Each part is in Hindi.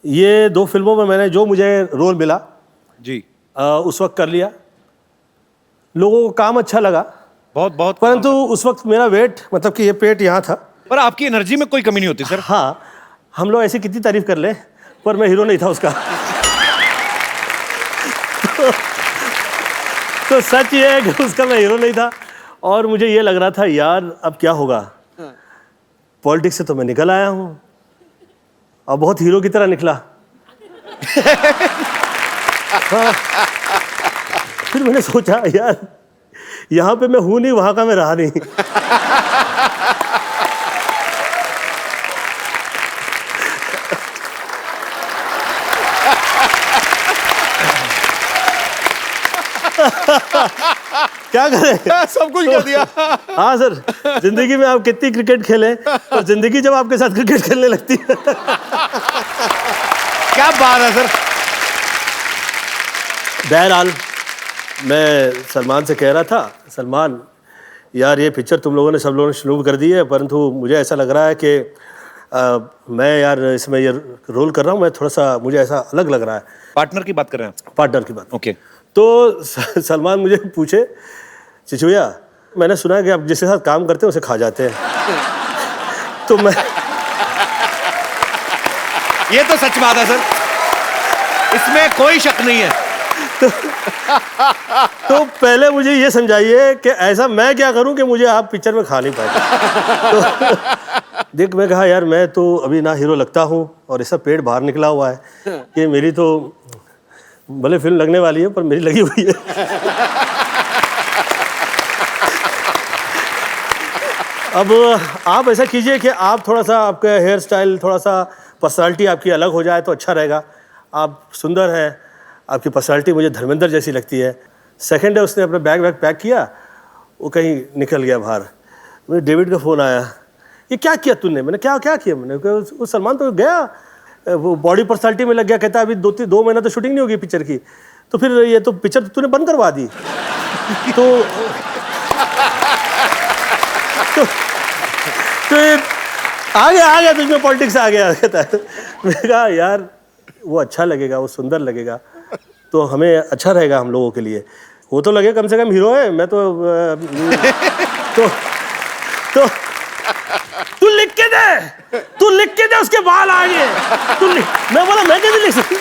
ये 2 फिल्मों में मैंने जो मुझे रोल मिला जी, उस वक्त कर लिया। लोगों को काम अच्छा लगा, बहुत बहुत। परंतु उस वक्त मेरा वेट, मतलब कि ये पेट यहाँ था। पर आपकी एनर्जी में कोई कमी नहीं होती सर। हाँ, हम लोग ऐसी कितनी तारीफ कर ले, पर मैं हीरो नहीं था उसका। तो सच ये है कि उसका मैं हीरो नहीं था, और मुझे ये लग रहा था यार अब क्या होगा। पॉलिटिक्स से तो मैं निकल आया हूँ, और बहुत हीरो की तरह निकला। हाँ। फिर मैंने सोचा यार यहाँ पे मैं हूं नहीं, वहां का मैं रहा नहीं। क्या करें, सब कुछ कर दिया। हाँ सर, जिंदगी में आप कितनी क्रिकेट खेलें, और जिंदगी जब आपके साथ क्रिकेट खेलने लगती है। क्या बात है सर। बहरहाल मैं सलमान से कह रहा था, सलमान यार ये पिक्चर तुम लोगों ने, सब लोगों ने शुरू कर दी है, परंतु मुझे ऐसा लग रहा है कि मैं यार इसमें ये रोल कर रहा हूँ, मैं थोड़ा सा, मुझे ऐसा अलग लग रहा है। पार्टनर की बात कर रहे हैं? पार्टनर की बात। ओके। तो सलमान मुझे पूछे, चिचुया मैंने सुना है कि आप जिसके साथ काम करते हैं उसे खा जाते हैं। तो मैं, ये तो सच बात है सर, इसमें कोई शक नहीं है। तो पहले मुझे ये समझाइए कि ऐसा मैं क्या करूं कि मुझे आप पिक्चर में खा नहीं पाए। तो देख, मैं कहा यार मैं तो अभी ना हीरो लगता हूं, और ऐसा पेट बाहर निकला हुआ है कि मेरी तो भले फिल्म लगने वाली है पर मेरी लगी हुई है। अब आप ऐसा कीजिए कि आप थोड़ा सा, आपका हेयर स्टाइल, थोड़ा सा पर्सनालिटी आपकी अलग हो जाए तो अच्छा रहेगा। आप सुंदर हैं, आपकी पर्सनालिटी मुझे धर्मेंद्र जैसी लगती है। सेकंड है, उसने अपना बैग पैक किया, वो कहीं निकल गया बाहर। मुझे डेविड का फ़ोन आया, ये क्या किया तूने? मैंने क्या किया? मैंने कहा वो सलमान तो गया, वो बॉडी पर्सनालिटी में लग गया। कहता अभी 2 महीना तो शूटिंग नहीं होगी पिक्चर की, तो फिर ये तो पिक्चर तो तूने बंद करवा दी। तो ये आ गया तुझमें पॉलिटिक्स आ गया। कहता है, मैंने कहा यार वो अच्छा लगेगा, वो सुंदर लगेगा, तो हमें अच्छा रहेगा हम लोगों के लिए। वो तो लगे कम से कम हीरो है, मैं तो तू लिख के दे उसके बाल आ गए। मैं बोला मैं कैसे लिख सकती?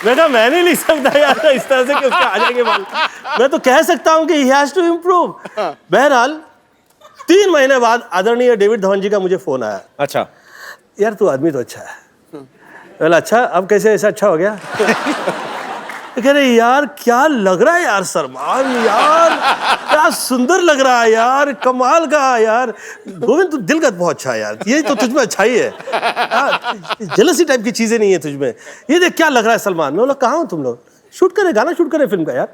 मैं कहा मैं नहीं लिख सकता यार इस तरह से कि उसके आ जाएंगे बाल। मैं तो कह सकता हूं कि ही हैज टू इम्प्रूव। बहरहाल 3 महीने बाद आदरणीय डेविड धवन जी का मुझे फोन आया। अच्छा यार तू आदमी तो अच्छा है। बोला अच्छा, अब कैसे ऐसा अच्छा हो गया? कह रहे यार क्या लग रहा है यार सलमान, यार क्या सुंदर लग रहा है यार, कमाल का यार। गोविंद तू दिल का बहुत अच्छा है यार, ये तो तुझमें अच्छाई है, जेलसी टाइप की चीजें नहीं है तुझमें। ये देख क्या लग रहा है सलमान। मैं बोला कहाँ हो तुम लोग? शूट करे, गाना शूट करे फिल्म का। यार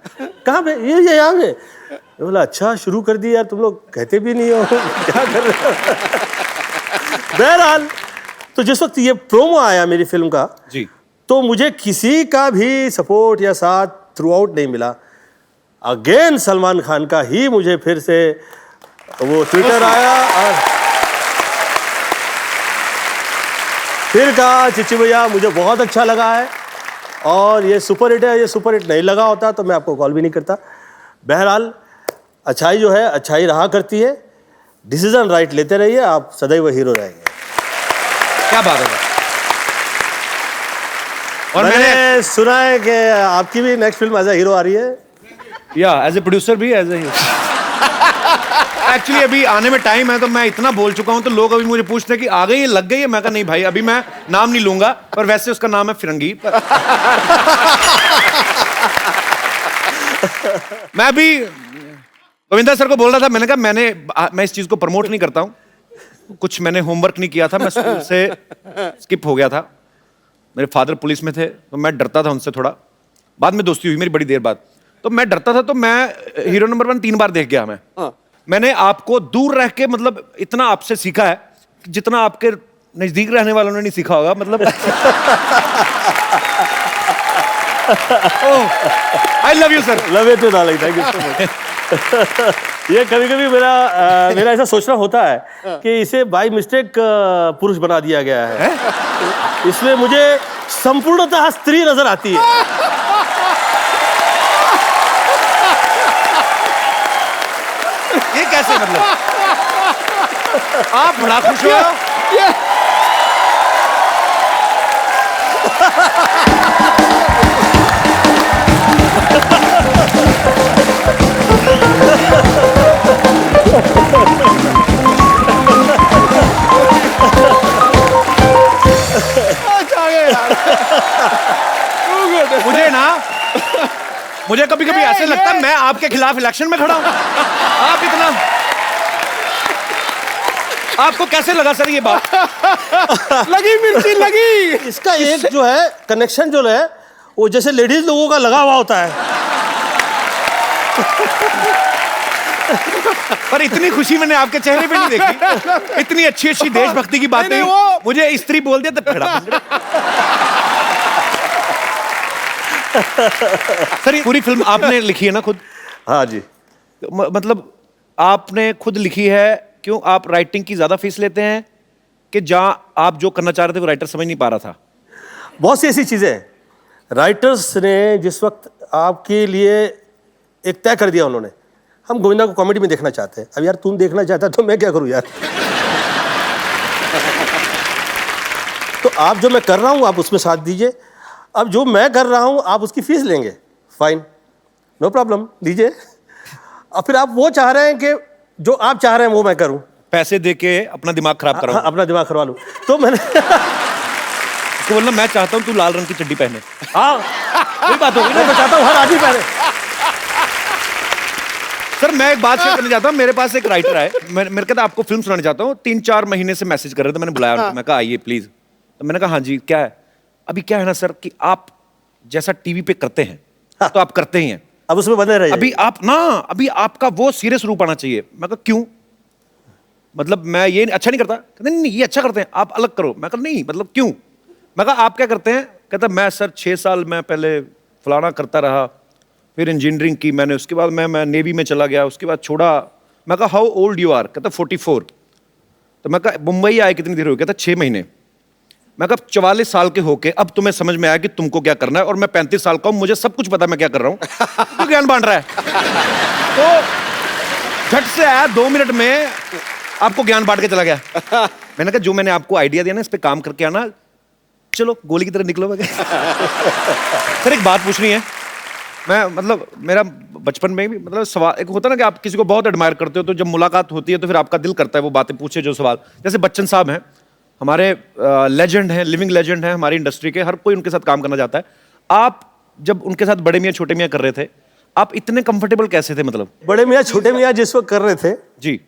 कहाँ पे? ये यहाँ पे। मैं बोला अच्छा शुरू कर दी यार, तुम लोग कहते भी नहीं हो क्या कर रहे हो। बहरहाल तो जिस वक्त ये प्रोमो आया मेरी फिल्म का जी, तो मुझे किसी का भी सपोर्ट या साथ थ्रू आउट नहीं मिला। अगेन सलमान खान का ही मुझे फिर से वो ट्विटर आया, और फिर कहा चिच्ची भैया मुझे बहुत अच्छा लगा है, और ये सुपर हिट है। ये सुपर हिट नहीं लगा होता तो मैं आपको कॉल भी नहीं करता। बहरहाल अच्छाई जो है अच्छाई रहा करती है। डिसीजन राइट लेते रहिए, आप सदैव हीरो रहेंगे। क्या बात है। और मैंने सुना है कि आपकी भी next film as a hero आ रही है। या एज ए प्रोड्यूसर भी, एज ए हीरो। एक्चुअली अभी आने में टाइम है, तो मैं इतना बोल चुका हूं, तो लोग अभी मुझे पूछते हैं कि आ गई है, लग गई है। मैं कहा नहीं भाई, अभी मैं नाम नहीं लूंगा, पर वैसे उसका नाम है फिरंगी। मैं अभी गोविंदा सर को बोल रहा था, मैंने कहा मैं इस चीज को प्रमोट नहीं करता हूं। कुछ मैंने होमवर्क नहीं किया था, मैं स्कूल से स्किप हो गया था। मेरे फादर पुलिस में थे, तो मैं डरता था उनसे थोड़ा। बाद में दोस्ती हुई मेरी बड़ी देर बाद, तो मैं डरता था। तो मैं हीरो नंबर 1 3 बार देख गया। मैंने आपको दूर रह के मतलब इतना आपसे सीखा है जितना आपके नजदीक रहने वालों ने नहीं सीखा होगा। मतलब I love you sir. Love you too darling, thank you so much. ये कभी कभी मेरा ऐसा सोचना होता है कि इसे बाय मिस्टेक पुरुष बना दिया गया है। इसमें मुझे संपूर्णतः स्त्री नजर आती है। ये कैसे मतलब? आप बड़ा खुश हो? मुझे कभी कभी ऐसे लगता है मैं आपके खिलाफ इलेक्शन में खड़ा हूं। आप इतना, आपको कैसे लगा सर ये बात? लगी मिर्ची लगी। इसका एक जो है कनेक्शन जो है वो जैसे लेडीज लोगों का लगा हुआ होता है। पर इतनी खुशी मैंने आपके चेहरे पे नहीं देखी। इतनी अच्छी अच्छी देशभक्ति की बातें मुझे स्त्री बोल दिया तो खड़ा। सर ये पूरी फिल्म आपने लिखी है ना खुद? हाँ जी। मतलब आपने खुद लिखी है, क्यों आप राइटिंग की ज्यादा फीस लेते हैं कि जहां आप जो करना चाह रहे थे वो राइटर समझ नहीं पा रहा था? बहुत सी ऐसी चीजें हैं। राइटर्स ने जिस वक्त आपके लिए एक तय कर दिया, उन्होंने हम गोविंदा को कॉमेडी में देखना चाहते हैं। अब यार तुम देखना चाहता है तो मैं क्या करूं यार। तो आप जो मैं कर रहा हूं आप उसमें साथ दीजिए। अब जो मैं कर रहा हूं आप उसकी फीस लेंगे, फाइन, नो प्रॉब्लम, दीजिए। और फिर आप वो चाह रहे हैं कि जो आप चाह रहे हैं वो मैं करूं, पैसे दे के अपना दिमाग खराब करो। हाँ, अपना दिमाग करवा लूं। तो मैंने तो बोलना मैं चाहता हूं तू लाल रंग की चड्डी पहने। हाँ वही बात होगी ना, मैं चाहता हूं हर आदमी पहने। सर मैं एक बात शेयर करना चाहता हूँ। मेरे पास एक राइटर है, मेरे कहता आपको फिल्म सुनाना चाहता हूँ। 3-4 महीने से मैसेज कर रहे थे, मैंने बुलाया उनको। मैं कहा आइए प्लीज। तो मैंने कहा हाँ जी क्या है? अभी क्या है ना सर कि आप जैसा टीवी पे करते हैं तो आप करते ही हैं, अब उसमें बने रहिए। अभी आपका वो सीरियस रूप आना चाहिए। मैं कहा क्यों? मतलब मैं ये अच्छा नहीं करता? कहते नहीं ये अच्छा करते हैं, आप अलग करो। मैं कहा नहीं मतलब क्यों? मैं कहा आप क्या करते हैं? कहता मैं सर 6 साल मैं पहले फलाना करता रहा, फिर इंजीनियरिंग की मैंने, उसके बाद मैं नेवी में चला गया, उसके बाद छोड़ा। मैं कहा हाउ ओल्ड यू आर? कहता 44। तो मैं कहा मुंबई आए कितनी देर हो गई? कहता 6 महीने। मैं कहा 44 साल के होके अब तुम्हें समझ में आया कि तुमको क्या करना है, और मैं 35 साल का हूं, मुझे सब कुछ पता मैं क्या कर रहा हूं। तू ज्ञान बांट रहा है। तो झट से आया, 2 मिनट में आपको ज्ञान बांट के चला गया। मैंने कहा जो मैंने आपको आइडिया दिया ना इस पे काम करके आना, चलो गोली की तरह निकलो। मैं सर एक बात पूछनी है। मैं मतलब मेरा बचपन में भी मतलब सवाल एक होता ना कि आप किसी को बहुत एडमायर करते हो, तो जब मुलाकात होती है तो फिर आपका दिल करता है वो बातें पूछे जो सवाल। जैसे बच्चन साहब हैं हमारे, लेजेंड हैं, लिविंग लेजेंड हैं हमारी इंडस्ट्री के, हर कोई उनके साथ काम करना चाहता है। आप जब उनके साथ बड़े मियाँ छोटे मियाँ कर रहे थे, आप इतने कंफर्टेबल कैसे थे? मतलब बड़े मियाँ छोटे मियाँ जिस वक्त कर रहे थे जी,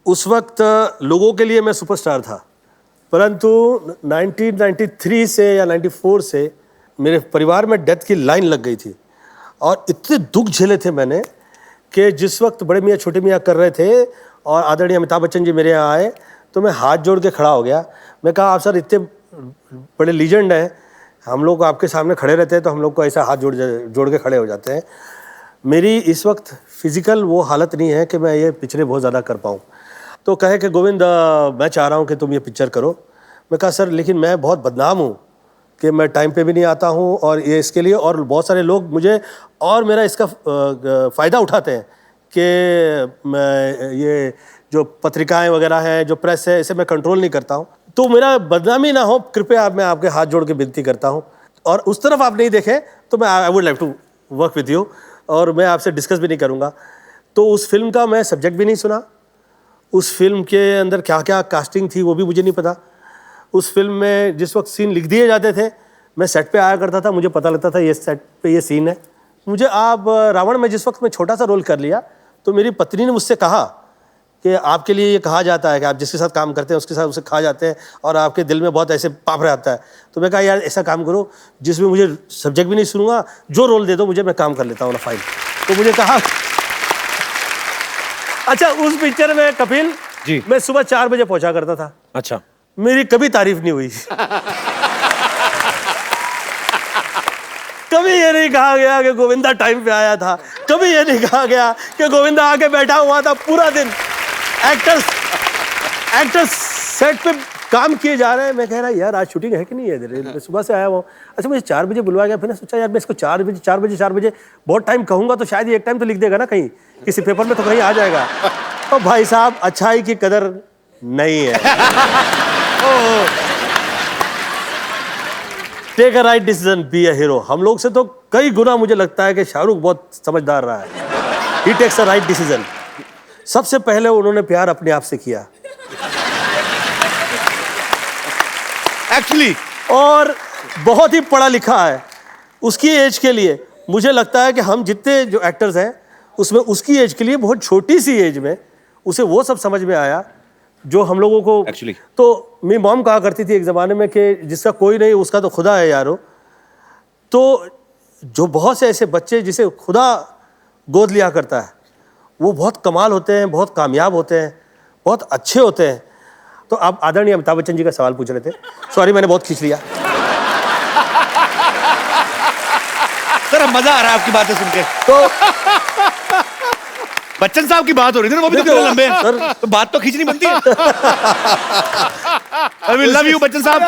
उस वक्त लोगों के लिए मैं सुपरस्टार था। परंतु 1993 से या 94 से मेरे परिवार में डेथ की लाइन लग गई थी, और इतने दुख झेले थे मैंने कि जिस वक्त बड़े मियाँ छोटे मियाँ कर रहे थे और आदरणीय अमिताभ बच्चन जी मेरे यहाँ आए तो मैं हाथ जोड़ के खड़ा हो गया। मैं कहा आप सर इतने बड़े लीजेंड हैं, हम लोग आपके सामने खड़े रहते हैं तो हम लोग को ऐसा हाथ जोड़ के खड़े हो जाते हैं। मेरी इस वक्त फिजिकल वो हालत नहीं है कि मैं ये पिक्चरें बहुत ज़्यादा कर पाऊँ। तो कहे कि गोविंद मैं चाह रहा हूँ कि तुम ये पिक्चर करो। मैं कहा सर लेकिन मैं बहुत बदनाम हूँ कि मैं टाइम पे भी नहीं आता हूँ, और ये इसके लिए और बहुत सारे लोग मुझे और मेरा इसका फ़ायदा उठाते हैं कि मैं ये जो पत्रिकाएं वगैरह हैं, जो प्रेस है, इसे मैं कंट्रोल नहीं करता हूँ। तो मेरा बदनामी ना हो, कृपया आप मैं आपके हाथ जोड़ के विनती करता हूँ। और उस तरफ आप नहीं देखें तो मैं I would like to work with you, और मैं आपसे डिस्कस भी नहीं करूँगा। तो उस फिल्म का मैं सब्जेक्ट भी नहीं सुना, उस फिल्म के अंदर क्या क्या कास्टिंग थी वो भी मुझे नहीं पता। उस फिल्म में जिस वक्त सीन लिख दिए जाते थे मैं सेट पे आया करता था, मुझे पता लगता था ये सेट पे ये सीन है। मुझे आप रावण में जिस वक्त मैं छोटा सा रोल कर लिया तो मेरी पत्नी ने मुझसे कहा कि आपके लिए ये कहा जाता है कि आप जिसके साथ काम करते हैं उसके साथ उसे खा जाते हैं और आपके दिल में बहुत ऐसे पाप रहता है। तो मैं कहा यार ऐसा काम करो जिसमें मुझे सब्जेक्ट भी नहीं सुनूंगा, जो रोल दे दो मुझे, मैं काम कर लेता हूँ ना फाइन। तो मुझे कहा अच्छा उस पिक्चर में कपिल जी, मैं सुबह 4 बजे पहुंचा करता था। अच्छा, मेरी कभी तारीफ नहीं हुई। कभी ये नहीं कहा गया कि गोविंदा टाइम पे आया था, कभी ये नहीं कहा गया कि गोविंदा आके बैठा हुआ था पूरा दिन। एक्टर्स सेट पे काम किए जा रहे हैं। मैं कह रहा यार आज शूटिंग है कि नहीं है? मैं सुबह से आया हूँ। अच्छा मुझे 4 बजे बुलवाया गया। फिर सोचा यार मैं इसको 4 बजे बहुत टाइम कहूँगा तो शायद ये एक टाइम तो लिख देगा ना, कहीं किसी पेपर में तो कहीं आ जाएगा। तो भाई साहब अच्छाई की कदर नहीं है। Take a right decision, be a hero. हम लोग से तो कई गुना मुझे लगता है कि शाहरुख बहुत समझदार रहा है। ही टेक्स अ राइट डिसीजन। सबसे पहले उन्होंने प्यार अपने आप से किया एक्चुअली, और बहुत ही पढ़ा लिखा है उसकी एज के लिए। मुझे लगता है कि हम जितने जो एक्टर्स हैं उसमें उसकी एज के लिए बहुत छोटी सी एज में उसे वो सब समझ में आया जो हम लोगों को Actually. तो मेरी मॉम कहा करती थी एक ज़माने में कि जिसका कोई नहीं उसका तो खुदा है यारो। तो जो बहुत से ऐसे बच्चे जिसे खुदा गोद लिया करता है वो बहुत कमाल होते हैं, बहुत कामयाब होते हैं, बहुत अच्छे होते हैं। तो आप आदरणीय अमिताभ बच्चन जी का सवाल पूछ रहे थे। सॉरी मैंने बहुत खींच लिया। सर अब मजा आ रहा है आपकी बातें सुन के। तो बच्चन साहब की बात हो रही थी ना, वो भी तो देखो, कितने लंबे हैं। सर। तो बात तो खींचनी बनती है। I will love you Bachchan साहब।